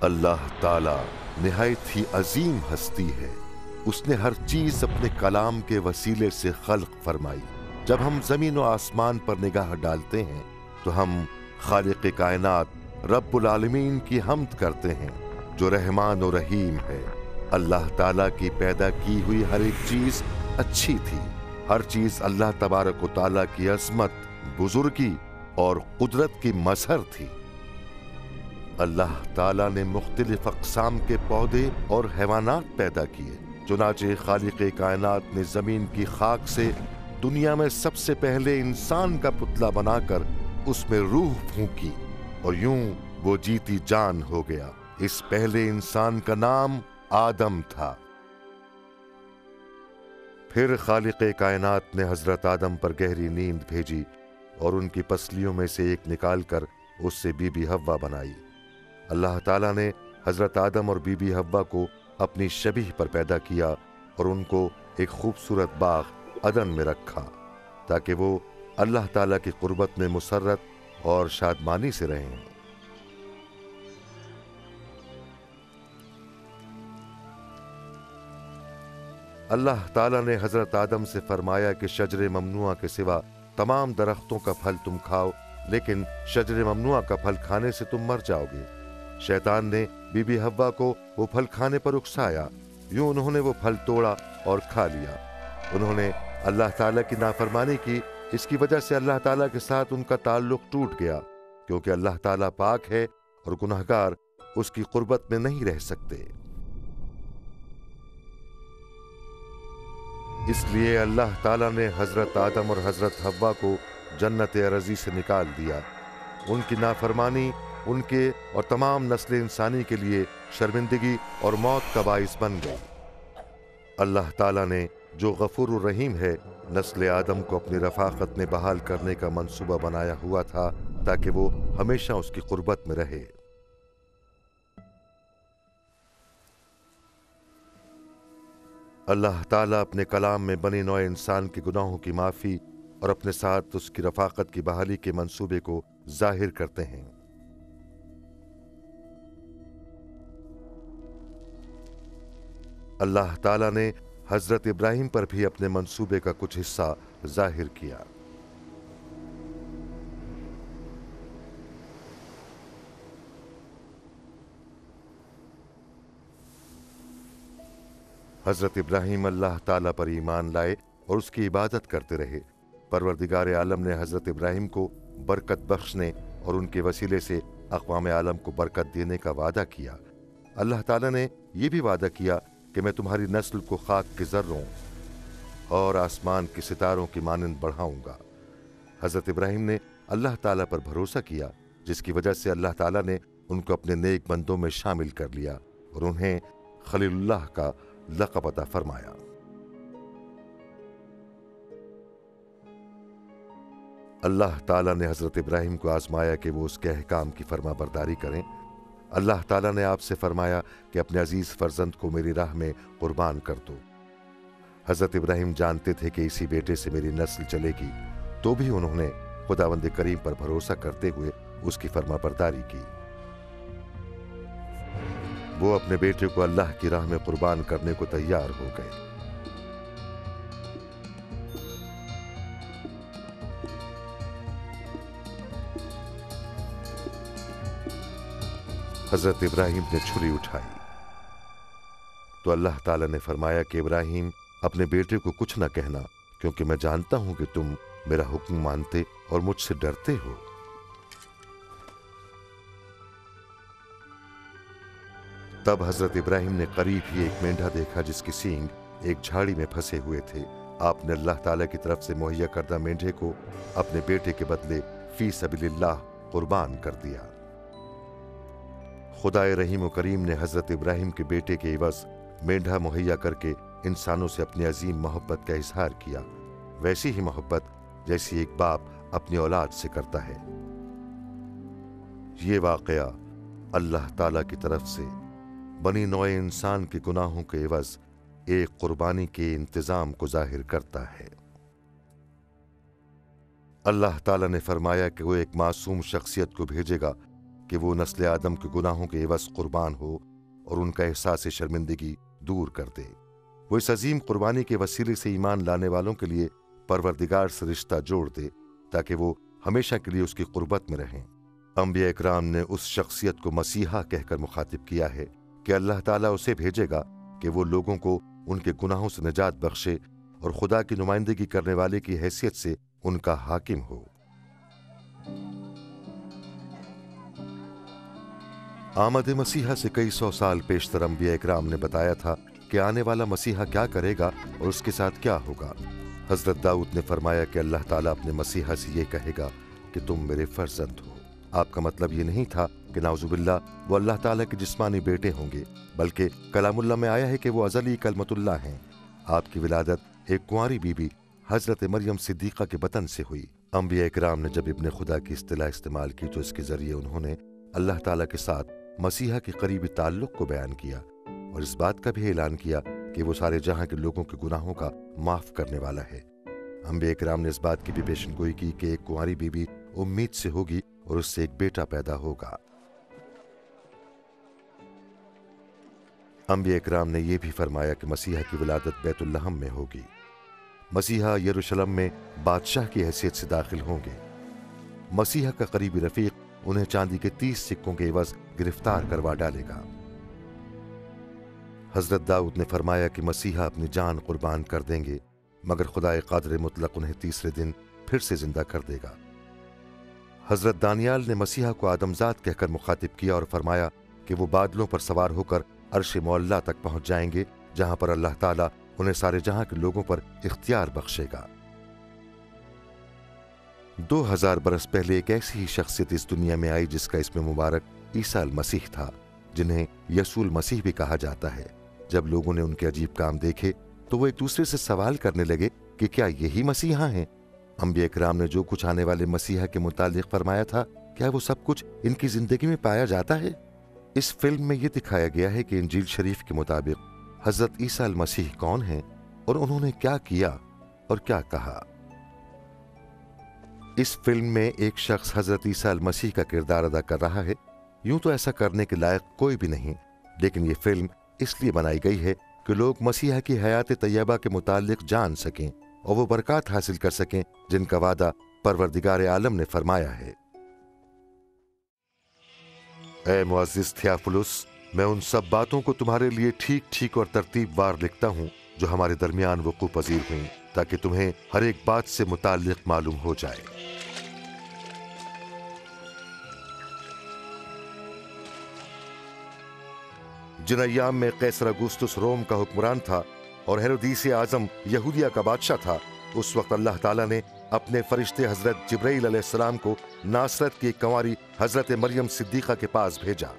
اللہ تعالی نہایت ہی عظیم ہستی ہے۔ اس نے ہر چیز اپنے کلام کے وسیلے سے خلق فرمائی۔ جب ہم زمین و آسمان پر نگاہ ڈالتے ہیں تو ہم خالق کائنات رب العالمین کی حمد کرتے ہیں جو رحمان و رحیم ہے۔ اللہ تعالیٰ کی پیدا کی ہوئی ہر ایک چیز اچھی تھی۔ ہر چیز اللہ تبارک و تعالیٰ کی عظمت، بزرگی اور قدرت کی مظہر تھی۔ اللہ تعالیٰ نے مختلف اقسام کے پودے اور حیوانات پیدا کیے۔ چنانچہ خالق کائنات نے زمین کی خاک سے دنیا میں سب سے پہلے انسان کا پتلا بنا کر اس میں روح پھونکی اور یوں وہ جیتی جان ہو گیا۔ اس پہلے انسان کا نام آدم تھا۔ پھر خالق کائنات نے حضرت آدم پر گہری نیند بھیجی اور ان کی پسلیوں میں سے ایک نکال کر اس سے بی بی حوا بنائی۔ اللہ تعالیٰ نے حضرت آدم اور بی بی حوا کو اپنی شبیہ پر پیدا کیا اور ان کو ایک خوبصورت باغ عدن میں رکھا تاکہ وہ اللہ تعالیٰ کی قربت میں مسرت اور شادمانی سے رہیں۔ اللہ تعالیٰ نے حضرت آدم سے فرمایا کہ شجر ممنوعہ کے سوا تمام درختوں کا پھل تم کھاؤ، لیکن شجر ممنوعہ کا پھل کھانے سے تم مر جاؤ گے۔ شیطان نے بی بی حوا کو وہ پھل کھانے پر اکسایا، یوں انہوں نے وہ پھل توڑا اور کھا لیا۔ انہوں نے اللہ تعالیٰ کی نافرمانی کی، اس کی وجہ سے اللہ تعالیٰ کے ساتھ ان کا تعلق ٹوٹ گیا، کیونکہ اللہ تعالیٰ پاک ہے اور گنہگار اس کی قربت میں نہیں رہ سکتے۔ اس لیے اللہ تعالیٰ نے حضرت آدم اور حضرت حوا کو جنت ارضی سے نکال دیا۔ ان کی نافرمانی ان کے اور تمام نسل انسانی کے لیے شرمندگی اور موت کا باعث بن گئی۔ اللہ تعالیٰ نے جو غفور الرحیم ہے، نسل آدم کو اپنی رفاقت میں بحال کرنے کا منصوبہ بنایا ہوا تھا تاکہ وہ ہمیشہ اس کی قربت میں رہے۔ اللہ تعالیٰ اپنے کلام میں بنی نوع انسان کے گناہوں کی معافی اور اپنے ساتھ اس کی رفاقت کی بحالی کے منصوبے کو ظاہر کرتے ہیں۔ اللہ تعالیٰ نے حضرت ابراہیم پر بھی اپنے منصوبے کا کچھ حصہ ظاہر کیا۔ حضرت ابراہیم اللہ تعالیٰ پر ایمان لائے اور اس کی عبادت کرتے رہے۔ پروردگار عالم نے حضرت ابراہیم کو برکت بخشنے اور ان کے وسیلے سے اقوام عالم کو برکت دینے کا وعدہ کیا۔ اللہ تعالیٰ نے یہ بھی وعدہ کیا کہ میں تمہاری نسل کو خاک کے ذروں اور آسمان کے ستاروں کی مانند بڑھاؤں گا۔ حضرت ابراہیم نے اللہ تعالیٰ پر بھروسہ کیا، جس کی وجہ سے اللہ تعالیٰ نے ان کو اپنے نیک بندوں میں شامل کر لیا اور انہیں خلیل اللہ کا لقب عطا فرمایا۔ اللہ تعالیٰ نے حضرت ابراہیم کو آزمایا کہ وہ اس کے احکام کی فرما برداری کریں۔ اللہ تعالیٰ نے آپ سے فرمایا کہ اپنے عزیز فرزند کو میری راہ میں قربان کر دو۔ حضرت ابراہیم جانتے تھے کہ اسی بیٹے سے میری نسل چلے گی، تو بھی انہوں نے خداوند کریم پر بھروسہ کرتے ہوئے اس کی فرما برداری کی۔ وہ اپنے بیٹے کو اللہ کی راہ میں قربان کرنے کو تیار ہو گئے۔ حضرت ابراہیم نے چھری اٹھائی تو اللہ تعالیٰ نے فرمایا کہ ابراہیم اپنے بیٹے کو کچھ نہ کہنا، کیونکہ میں جانتا ہوں کہ تم میرا حکم مانتے اور مجھ سے ڈرتے ہو۔ تب حضرت ابراہیم نے قریب ہی ایک مینڈھا دیکھا جس کی سینگ ایک جھاڑی میں پھنسے ہوئے تھے۔ آپ نے اللہ تعالیٰ کی طرف سے مہیا کردہ مینڈھے کو اپنے بیٹے کے بدلے فی سبیل اللہ قربان کر دیا۔ خدائے رحیم و کریم نے حضرت ابراہیم کے بیٹے کے عوض مینڈھا مہیا کر کے انسانوں سے اپنی عظیم محبت کا اظہار کیا، ویسی ہی محبت جیسی ایک باپ اپنی اولاد سے کرتا ہے۔ یہ واقعہ اللہ تعالیٰ کی طرف سے بنی نوع انسان کے گناہوں کے عوض ایک قربانی کے انتظام کو ظاہر کرتا ہے۔ اللہ تعالیٰ نے فرمایا کہ وہ ایک معصوم شخصیت کو بھیجے گا कि वो नस्ल आदम के गुनाहों के एवज कुर्बान हो और उनका एहसास शर्मिंदगी दूर कर दे। वो इस अजीम कुर्बानी के वसीले से ईमान लाने वालों के लिए परवरदिगार से रिश्ता जोड़ दे ताकि वो हमेशा के लिए उसकी कुर्बत में रहें। अंबिया इकराम ने उस शख्सियत को मसीहा कहकर मुखातिब किया है कि अल्लाह ताला उसे भेजेगा कि वो लोगों को उनके गुनाहों से निजात बख्शे और खुदा की नुमाइंदगी करने वाले की हैसियत से उनका हाकिम हो। आमद मसीहा से कई सौ साल पेशतर अंबिया इकराम ने बताया था कि आने वाला मसीहा क्या करेगा और उसके साथ क्या होगा। हजरत दाऊद ने फरमाया कि अल्लाह ताला अपने मसीहा से ये कहेगा कि तुम मेरे फर्जंद हो। आपका मतलब ये नहीं था कि नाउजुबिल्लाह वो अल्लाह ताला के जिस्मानी बेटे होंगे, बल्कि कलामुल्लाह में आया है कि वो अज़ली कलमतुल्लाह हैं। आपकी विलादत एक कुंवारी बीबी हजरत मरियम सिद्दीक़ा के बतन से हुई। अंबिया इकराम ने जब इब्ने खुदा की इस्तिलाह इस्तेमाल की तो इसके जरिए उन्होंने अल्लाह ताला के साथ मसीहा के करीबी ताल्लुक को बयान किया और इस बात का भी ऐलान किया कि वो सारे जहां के लोगों के गुनाहों का माफ करने वाला है। अंबिया इकराम ने इस बात की भी पेशनगोई की कि एक कुंवारी बीबी उम्मीद से होगी और उससे एक बेटा पैदा होगा। अंबिया इकराम ने यह भी फरमाया कि मसीहा की विलादत बैतुल्लहम में होगी। मसीहा यरूशलेम में बादशाह की हैसियत से दाखिल होंगे। मसीहा का करीबी रफीक उन्हें चांदी के 30 सिक्कों के एवज गिरफ्तार करवा डालेगा। हजरत दाऊद ने फरमाया कि मसीहा अपनी जान कुर्बान कर देंगे मगर खुदाए कादिर मुतलक उन्हें तीसरे दिन फिर से जिंदा कर देगा। हजरत दानियाल ने मसीहा को आदमजाद कहकर मुखातिब किया और फरमाया कि वो बादलों पर सवार होकर अर्श मौला तक पहुंच जाएंगे जहां पर अल्लाह ताला उन्हें सारे जहां के लोगों पर इख्तियार बख्शेगा। 2000 बरस पहले एक ऐसी ही शख्सियत इस दुनिया में आई जिसका इसमें मुबारक ईसा अल मसीह था, जिन्हें यसूल मसीह भी कहा जाता है। जब लोगों ने उनके अजीब काम देखे तो वो एक दूसरे से सवाल करने लगे कि क्या यही मसीहा हैं? अंबिया इकराम ने जो कुछ आने वाले मसीहा के मुतालिक फरमाया था, क्या वो सब कुछ इनकी जिंदगी में पाया जाता है? इस फिल्म में यह दिखाया गया है कि इंजील शरीफ के मुताबिक हजरत ईसा अल मसीह कौन है और उन्होंने क्या किया और क्या कहा। इस फिल्म में एक शख्स हजरत ईसा अल मसीह का किरदार अदा कर रहा है। यूं तो ऐसा करने के लायक कोई भी नहीं, लेकिन ये फिल्म इसलिए बनाई गई है कि लोग मसीहा की हयात तैयबा के मुतालिक जान सकें और वो बरकत हासिल कर सकें जिनका वादा परवरदिगार आलम ने फरमाया है। ऐ मुअज़्ज़िज़ थियाफिलुस, मैं उन सब बातों को तुम्हारे लिए ठीक ठीक और तरतीबवार लिखता हूँ जो हमारे दरमियान वक़ू पजीर हुई, ताकि तुम्हें हर एक बात से मुताल्लिक़ मालूम हो जाए। जिन अय्याम में कैसर अगुस्तुस रोम का हुक्मरान था और हेरोदीस आजम यहूदिया का बादशाह था, उस वक्त अल्लाह ताला ने अपने फरिश्ते हजरत जिब्राइल अलैहिस्सलाम को नासरत की कंवारी हजरत मरियम सिद्दीक़ा के पास भेजा।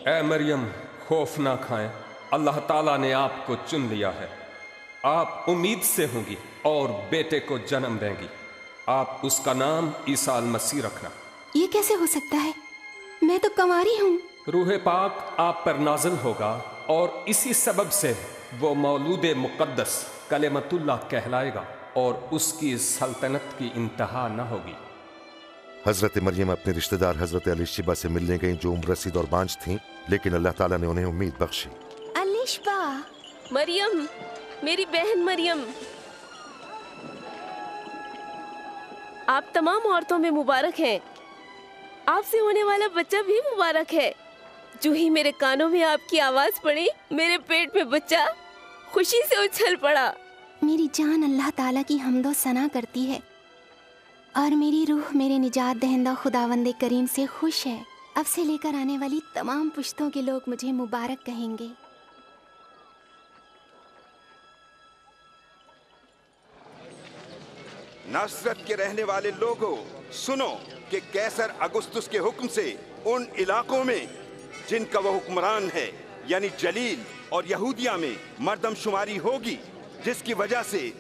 ऐ मरियम, खौफ ना खाएं, अल्लाह ताला ने आपको चुन लिया है। आप उम्मीद से होंगी और बेटे को जन्म देंगी। आप उसका नाम ईसा अल मसीह रखना। ये कैसे हो सकता है? मैं तो कंवारी हूँ। रूह पाक आप पर नाज़िल होगा और इसी सबब से वो मौलूद मुक़द्दस कलेमतुल्लाह कहलाएगा और उसकी सल्तनत की इंतहा न होगी। हजरत मरियम अपने रिश्तेदार हजरत अलीशिबा से मिलने गईं जो उम्र रसीद और बांझ थीं, लेकिन अल्लाह ताला ने उन्हें उम्मीद बख्शी। अलीशिबा, मरियम, मेरी बहन मरियम, आप तमाम औरतों में मुबारक हैं। आपसे होने वाला बच्चा भी मुबारक है। जो ही मेरे कानों में आपकी आवाज पड़ी, मेरे पेट में बच्चा खुशी से उछल पड़ा। मेरी जान अल्लाह ताला की हम्दो सना करती है और मेरी रूह मेरे निजात दहिंदा खुदावंदे करीम से खुश है। अब से लेकर आने वाली तमाम पुश्तों के लोग मुझे मुबारक कहेंगे। नासरत के रहने वाले लोगों, सुनो कि कैसर अगुस्तुस के हुक्म से उन इलाकों में जिनका वह हुक्मरान है यानी जलील और यहूदिया में मर्दमशुमारी होगी, जिसकी वजह से